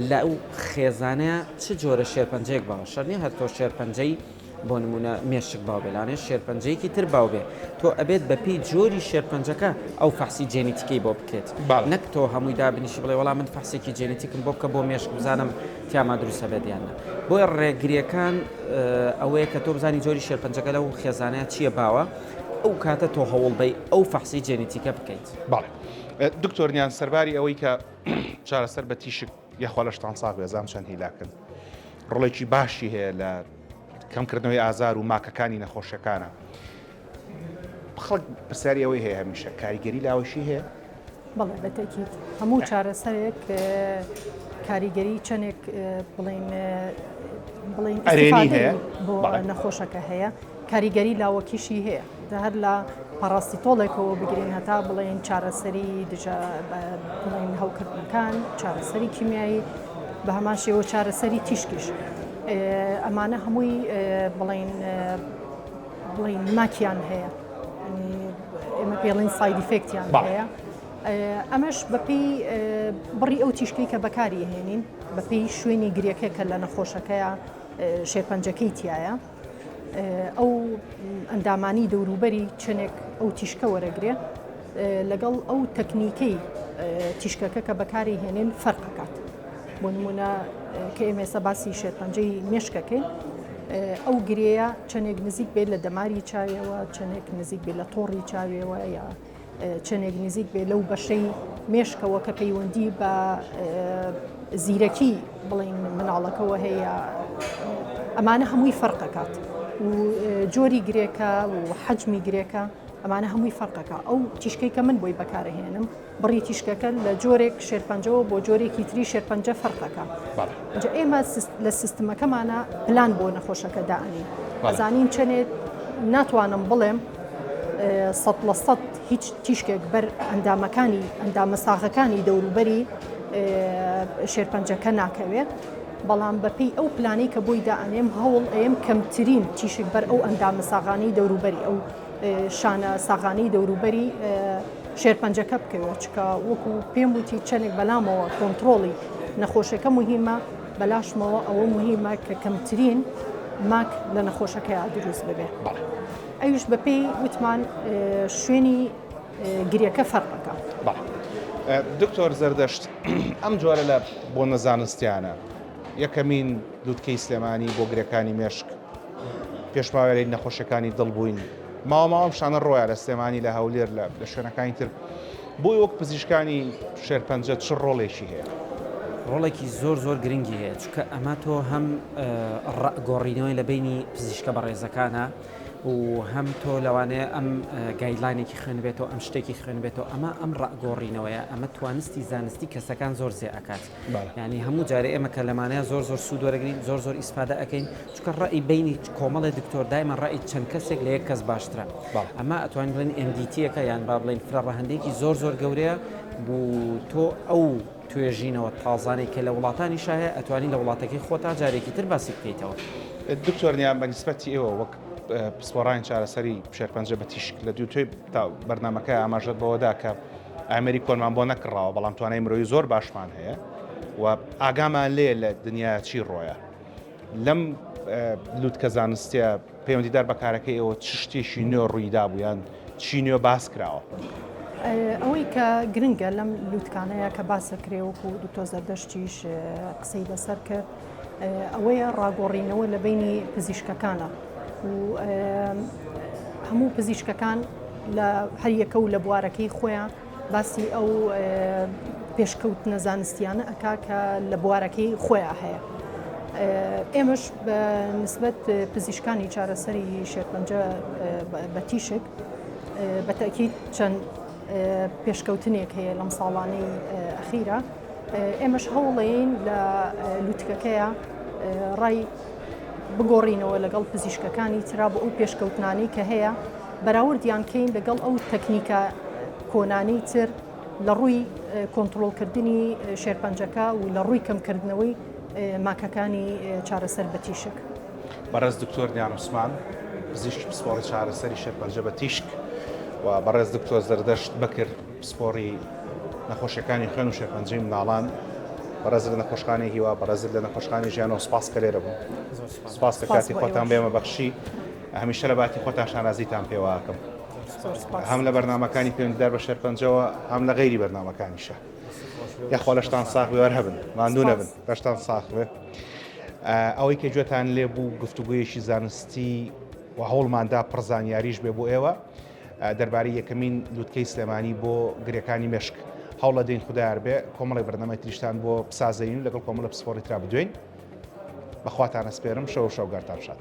لە ئەو خێزانەیە چ جۆرە شێرپەنجەیەک باوە شەرنی هەر تۆ شێرپەنجەی بۆ نمونە مێشک باو بێلانێ شێرپەنجەیەکی تر باو بێ تۆ ئەبێت بەپی جۆری شێرپەنجەکە ئەو فەحسی جێنێتیکەی بۆ بکرێت نەک تۆ هەمووی دابنیشی بڵێ وەڵام من فەحسێکی جێنێتیکم بۆ بکە بۆ مێشک بزانم تیاما دروستە بێتیانە بۆی ڕێگریەکان ئەوەیە کە تۆ بزانی جۆری شێرپەنجەکە لەو خێزانەیە چییە باوە ئەو کاتە تۆ هەوڵ بەی ئەو فەحسی جێنێتیکە بکەیت دکتۆرنیان سەرباری ئەوەی کە چارەسەر بە تیشک یاخوا لە شتان ساغ بێزام چەند هیلاکن ڕۆڵێکی باشی هەیە لە کەمکردنەوەی ئازار و ماکەکانی نەخۆشیەکانە خەڵک پرسیاری ئەوەی هەیە هەمیشە کاریگەری لاوەشی هەیە بەڵێ بەتەکیت هەموو چارەسەرێک کاریگەری چەندێک بڵین ئەرێنی هەیە بۆ نەخۆشەکە هەیە کاریگەری لاوەکیشی هەیە هەر لە پاراستیتۆڵێکەوە بگرین هەتا بڵێن چارەسەری بڵین هەوکردنەکان چارەسەری کیمیایی بە هەمان شێوە چارەسەری تیشکیش ئەمانە هەمووی بڵین ماکیان هەیە ئێمە پێڵین سایدیفێکتیان هەیە ئەمەش بەپی بڕی ئەو تیشکەی کە بەکاری هێنین بەپی شوێنی گرێکە کە لە نەخۆشەکەیە شێرپەنجەکەی تایە ئەو ئەندامانی دەوروبەری چنێک ئەو تیشکە وەرەگرێ لەگەڵ ئەو تەکنیکەی تیشکەکە کە بەکاری هێنین فەرقەکات بۆ نمونە کە ئێمێسە باسی شێرپەنجەی مێشکەکەی ئەو گرەیە چەندێک نزیک بێت لە دەماری چاویەوە چەندێک نزیک بێت لە تۆڕی چاویەوە یا چەندێک نزیک بێت لەو بەشەی مێشکەوە کە پەیوەندی بە زیرەکی بڵین مناڵەکەەوە هەیە ئەمانە هەمووی فەرقەکات و جۆری گرێکە و حەجمی گرێکە ئەمانە هەمووی فەرقەکە ئەو تیشکەی کە من بۆی بەکارهێنم بڕی تیشکەکە لە جۆرێک شێرپەنجەوە بۆ جۆرێکی تری شێرپەنجە فەرقەکە ئێمە لە سیستمەکەمانە پلان بۆ نەخۆشەکە دائنین ئەزانین چەندێت ناتوانم بڵێم 100% هیچ تیشکێک بەر ئەندامەکانی ئەندامە ساغەکانی دەوروبەری شێرپەنجەکە ناکەوێت بەڵام بەپی ئەو پلانی کە بۆی دائنێم هەوڵ ئەم کەمترین تیشک بەر ئەو ئەندامە ساغانی دەوروبەری ئەو شانە ساغانی دەوروبەری شێرپەنجەکە بکەوە چکە وەکو پێم وتی چەندێک بەلامەوە کۆنتترۆڵی نەخۆشەکە مهمە بەلاشمەوە ئەوە مهمە کە کەمترین ماک لە نەخۆشەکەی دروست ببێ ئەوش بەپێی وتمان شوێنی گریەکە فەرقەکە. دکتۆر زەردەشت ئەم جۆرە لە بۆ نەزانستیانە یەکەمین لووتکەی سلێمانی بۆ گرەکانی مێشک پێشماوەی نەخۆشیەکانی دڵبووین ماوەم شانە ڕۆیە لە سلێمانی لە هەولێر لە شوێنەکانی تر بۆی وەک پزیشکانی شێرپەنجە چ ڕۆڵێکی هەیە؟ ڕۆڵێکی زۆر گرنگی هەیە چونکە ئەمە تۆ هەم گۆڕینەوەی لە بینی پزیشکە بەڕێزەکانە و هەم تۆ لەوانەیە ئەم گایدلاینێکی خوێنبێتەوە ئەم شتێکی خوێنبێتەوە ئەمە ڕگۆڕینەوەیە ئەمە توانستی زانستی کەسەکان زۆر زێ ئەکات ینی هەموو جارێ ئێمە کە لەمانەیە زۆر سوود وەرەگرین زۆر ئیسفادە ئەەکەین چکە ڕئی بینی کۆمەڵی دکتۆر دایمە ڕئی چەند کەسێک لە یەک کەس باشترە ئەمە ئەتوانین بڵێن MDTەکە یان با بڵێن فرە ڕەهندێکی زۆر گەورەیە بوو تۆ ئەو توێژینەوە تازانەی کە لە وڵاتانی شایە ئەتوانین لە وڵاتەکەی خۆتا جارێکی تر باسی بکەیتەوە. دکتۆرنیان بە نیسبەتی ئێوە وەک پسپۆڕانی چارەسەری شێرپەنجە بە تیشک لە دووتێ تا بەرنمەکە ئاماژەت بەوەدا کە ئەمریکی کۆنمان بۆ نەکڕاوە بەڵام توانای مرۆیی زۆر باشمان هەیە و ئاگامان لێ لە دنیا چی ڕۆیە لەم لووتکە زانستیە پەیوەندیدار بەکارەکەی ئێوە چ شتێکی نوێ ڕوویدا بوویان چی نوێ باس کراوە؟ ئەوەی کە گرنگە لەم لووتکانەیە کە باسەکرێوەکو دکتۆر زەردەشتیش قسەی لەسەر کرد ئەوەیە ڕاگۆڕینەوە لە بینی پزیشکەکانە و هەموو پزیشکەکان لە هەریەکە و لە بوارەکەی خۆیان باسی ئەو پێشکەوتنە زانستیانە ئەکا کە لە بوارەکەی خۆیان هەیە. ئێمەش بە نسبەت پزیشکانی چارەسەری شێرپەنجە بە تیشک بە تەکید چەند پێشکەوتنێک هەیە لەم ساڵانەی ئەخیرە ئێمەش هەوڵەیەین لە لووتکەکەیە ڕای بگۆڕینەوە لەگەڵ پزیشکەکانی ترا بۆ ئەو پێشکەوتنانی کە هەیە بەراوردیان کەین لەگەڵ ئەو تەکنیکە کۆنانی تر لە ڕووی کۆنتترۆلکردنی شێرپەنجەکە و لە ڕووی کەمکردنەوەی ماکەکانی چارەسەر بە تیشک. بەڕێز دکتۆر نیان عوسمان پزیشکی پسپۆڕی چارەسەری شێرپەنجە بە تیشک و بەڕێز دکتۆر زەردەشت بەکرد پسپۆڕی نەخۆشیەکانی خوێن و شێرپەنجەی مناڵان بەڕێز لە نەخۆشخانەی هیوا بەڕێز لە نەخۆشخانەی ژیانەوە سپاس کە لێرە بوو سپاس کە کاتی خۆتان بێمە بەخشی هەمیشە لە باتی خۆتان شانازیتان پێوەکەم هەم لە بەرنامەکانی پەیوەندیدار بە شێرپەنجەوە هەم لە غەیری بەرنامەکانیشە یاخوا لەشتان ساغ بێ وەرهەبن ماندوو نەبن بەشتان ساغ بێ ئەوەی کە گوێتان لێ بوو گفتوگویەکی زانستی و هەوڵماندا پڕزانیاریش بێ بۆ ئێوە دەربارەی یەکەمین لووتکەی سلێمانی بۆ گرێکانی مێشک هەوڵە دەین خوددار بێ کۆمەڵی بەرنامەی تریشتان بۆ بسازەین لەگەڵ کۆمەڵە پسپۆڕی ترا بدوین بەخواتان ئەسپێرم شەو شەوگارتان شاد.